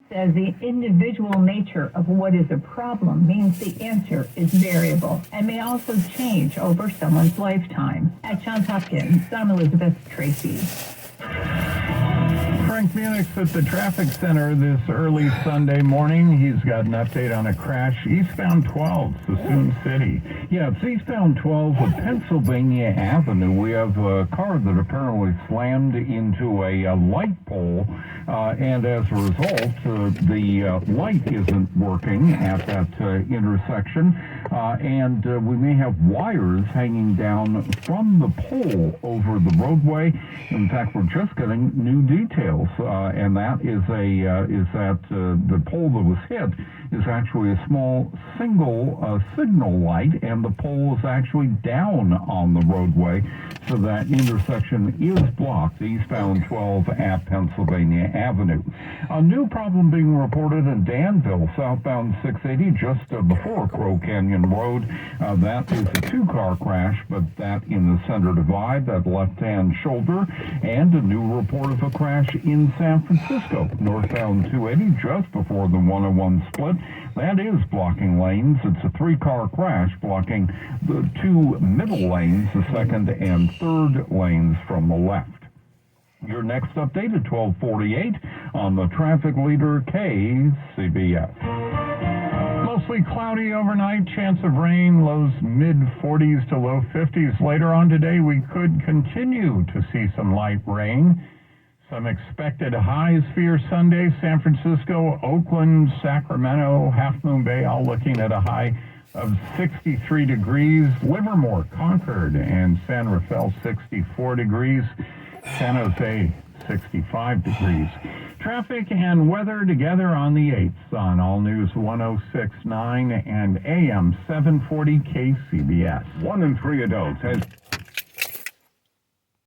says the individual nature of what is a problem means the answer is variable and may also change over someone's lifetime. At Johns Hopkins, I'm Elizabeth Tracy. Frank Munich's at the traffic center this early Sunday morning. He's got an update on a crash eastbound 12, Sassoon City. Yeah, it's eastbound 12 at Pennsylvania Avenue. We have a car that apparently slammed into a light pole, and as a result, the light isn't working at that intersection, and we may have wires hanging down from the pole over the roadway. In fact, we're just getting new details, and that is that the pole that was hit is actually a small single signal light, and the pole is actually down on the roadway, so that intersection is blocked, eastbound 12 at Pennsylvania Avenue. A new problem being reported in Danville, southbound 680, just before Crow Canyon Road. That is a two-car crash, but that in the center divide, that left-hand shoulder, and a new report of a crash in San Francisco, northbound 280, just before the 101 split. That is blocking lanes. It's a three-car crash blocking the two middle lanes, the second and third lanes from the left. Your next update at 12:48 on the traffic leader KCBS. Mostly cloudy overnight, chance of rain, lows mid-40s to low 50s. Later on today, we could continue to see some light rain. Some expected highs for your Sunday: San Francisco, Oakland, Sacramento, Half Moon Bay, all looking at a high of 63 degrees. Livermore, Concord, and San Rafael, 64 degrees. San Jose, 65 degrees. Traffic and weather together on the 8th on All News 106.9 and AM 740 KCBS. 1 in 3 adults has